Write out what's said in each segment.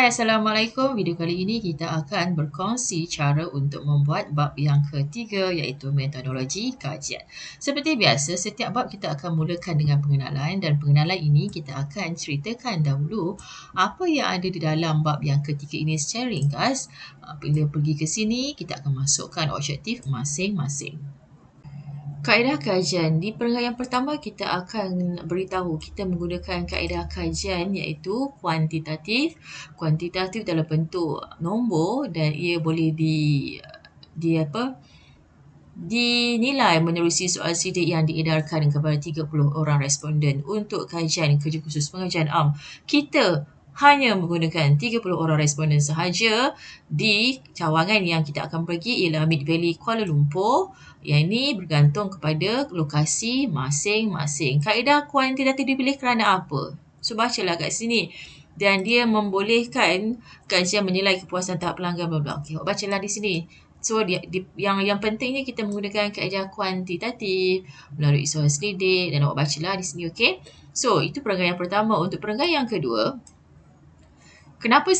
Hai, Assalamualaikum. Video kali ini kita akan berkongsi cara untuk membuat bab yang ketiga iaitu metodologi kajian. Seperti biasa, setiap bab kita akan mulakan dengan pengenalan dan pengenalan ini kita akan ceritakan dahulu apa yang ada di dalam bab yang ketiga ini secara ringkas. Bila pergi ke sini, kita akan masukkan objektif masing-masing. Kaedah kajian. Di perenggan yang pertama kita akan beritahu kita menggunakan kaedah kajian iaitu kuantitatif. Kuantitatif dalam bentuk nombor dan ia boleh dinilai menerusi soal sidik yang diedarkan kepada 30 orang responden. Untuk kajian kerja khusus pengajian am, kita hanya menggunakan 30 orang responden sahaja. Di cawangan yang kita akan pergi ialah Mid Valley Kuala Lumpur. Yang ini bergantung kepada lokasi masing-masing. Kaedah kuantitatif dipilih kerana apa? So, bacalah kat sini. Dan dia membolehkan kajian menilai kepuasan tahap pelanggan bla-bla. Okey, bacalah di sini. So, yang pentingnya kita menggunakan kaedah kuantitatif melalui soal selidik dan awak bacalah di sini, okey? So, itu perenggan yang pertama. Untuk perenggan yang kedua, kenapa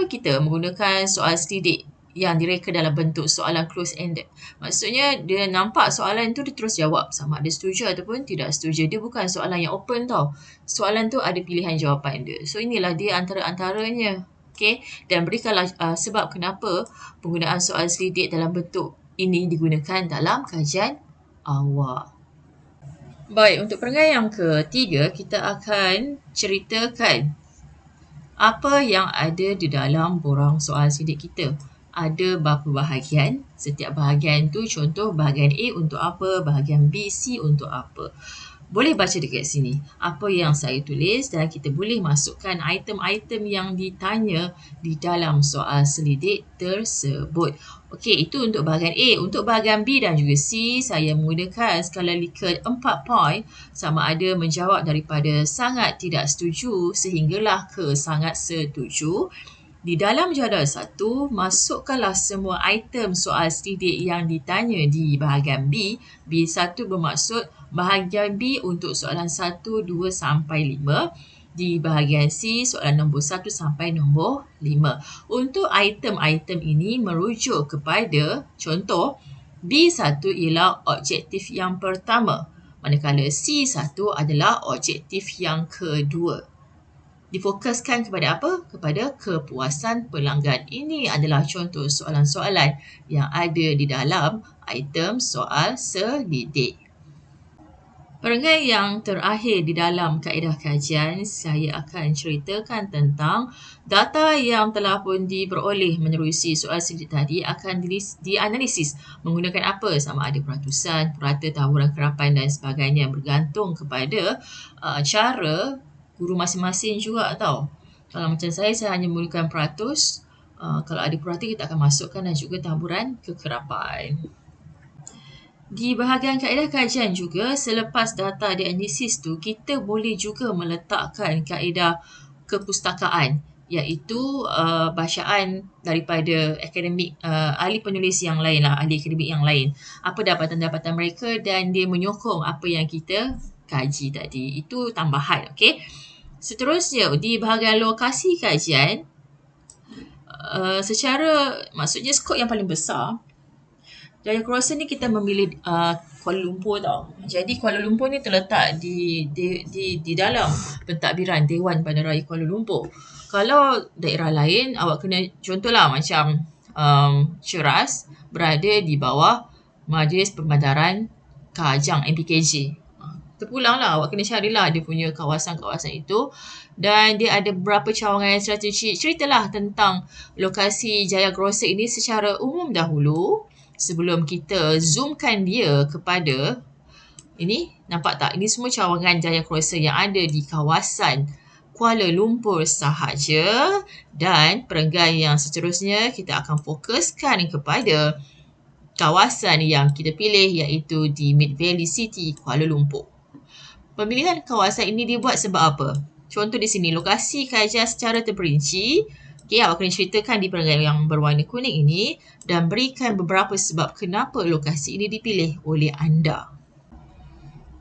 kita menggunakan soal selidik yang direka dalam bentuk soalan close-ended? Maksudnya, dia nampak soalan tu dia terus jawab sama ada setuju ataupun tidak setuju. Dia bukan soalan yang open tau. Soalan tu ada pilihan jawapan dia. So, inilah dia antara-antaranya. Okay? Dan berikanlah sebab kenapa penggunaan soal selidik dalam bentuk ini digunakan dalam kajian awak. Baik, untuk perenggan yang ketiga, kita akan ceritakan apa yang ada di dalam borang soal sidik kita. Ada berapa bahagian. Setiap bahagian tu contoh bahagian A untuk apa, bahagian B, C untuk apa. Boleh baca dekat sini apa yang saya tulis dan kita boleh masukkan item-item yang ditanya di dalam soal selidik tersebut. Okey, itu untuk bahagian A. Untuk bahagian B dan juga C, saya menggunakan skala Likert 4 point sama ada menjawab daripada sangat tidak setuju sehinggalah ke sangat setuju. Di dalam jadual 1, masukkanlah semua item soal selidik yang ditanya di bahagian B. B1 bermaksud bahagian B untuk soalan 1, 2 sampai 5. Di bahagian C, soalan nombor 1 sampai nombor 5. Untuk item-item ini merujuk kepada contoh B1 ialah objektif yang pertama, manakala C1 adalah objektif yang kedua. Difokuskan kepada apa? Kepada kepuasan pelanggan. Ini adalah contoh soalan-soalan yang ada di dalam item soal selidik. Perenggan yang terakhir di dalam kaedah kajian, saya akan ceritakan tentang data yang telah pun diperoleh menerusi soal selidik tadi akan dianalisis menggunakan apa? Sama ada peratusan, purata, taburan kerapan dan sebagainya, bergantung kepada cara guru masing-masing juga tau. Kalau macam saya hanya menggunakan peratus. Kalau ada purata, kita akan masukkan dan juga taburan kekerapan. Di bahagian kaedah kajian juga, selepas data dianalisis tu, kita boleh juga meletakkan kaedah kepustakaan, iaitu bacaan daripada akademik, ahli penulis yang lain lah, ahli akademik yang lain. Apa dapatan-dapatan mereka dan dia menyokong apa yang kita kaji tadi. Itu tambahan, okey? Seterusnya, di bahagian lokasi kajian, maksudnya skop yang paling besar, Jaya Crossing ni kita memilih Kuala Lumpur tau. Jadi Kuala Lumpur ni terletak di dalam pentadbiran Dewan Bandaraya Kuala Lumpur. Kalau daerah lain, awak kena contohlah macam Ceras berada di bawah Majlis Perbandaran Kajang MPKJ. Terpulanglah, awak kena carilah dia punya kawasan-kawasan itu dan dia ada beberapa cawangan strategi. Ceritalah tentang lokasi Jaya Grosek ini secara umum dahulu sebelum kita zoomkan dia kepada ini. Nampak tak? Ini semua cawangan Jaya Grosek yang ada di kawasan Kuala Lumpur sahaja, dan perenggan yang seterusnya kita akan fokuskan kepada kawasan yang kita pilih iaitu di Mid Valley City, Kuala Lumpur. Pemilihan kawasan ini dibuat sebab apa? Contoh di sini, lokasi kajian secara terperinci. Okay, awak kena ceritakan di perenggan yang berwarna kuning ini dan berikan beberapa sebab kenapa lokasi ini dipilih oleh anda.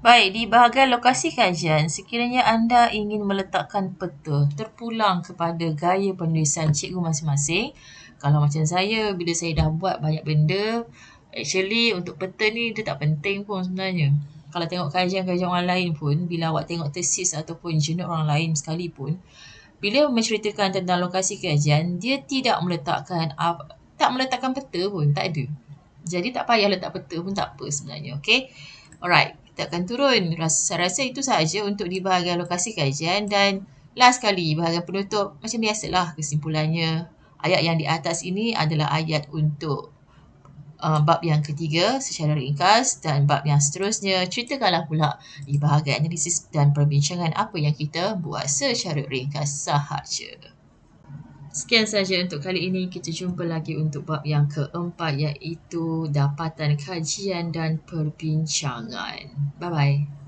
Baik, di bahagian lokasi kajian, sekiranya anda ingin meletakkan peta terpulang kepada gaya penulisan cikgu masing-masing. Kalau macam saya, bila saya dah buat banyak benda, actually untuk peta ni dia tak penting pun sebenarnya. Kalau tengok kajian-kajian orang lain pun, bila awak tengok tesis ataupun jurnal orang lain sekalipun, bila menceritakan tentang lokasi kajian, dia tak meletakkan peta pun, tak ada. Jadi tak payah letak peta pun tak apa sebenarnya, okey? Alright, kita akan turun. Saya rasa itu sahaja untuk di bahagian lokasi kajian dan last sekali bahagian penutup macam biasalah kesimpulannya. Ayat yang di atas ini adalah ayat untuk bab yang ketiga secara ringkas dan bab yang seterusnya ceritakanlah pula di bahagian analisis dan perbincangan apa yang kita buat secara ringkas sahaja. Sekian saja untuk kali ini. Kita jumpa lagi untuk bab yang keempat iaitu dapatan kajian dan perbincangan. Bye-bye.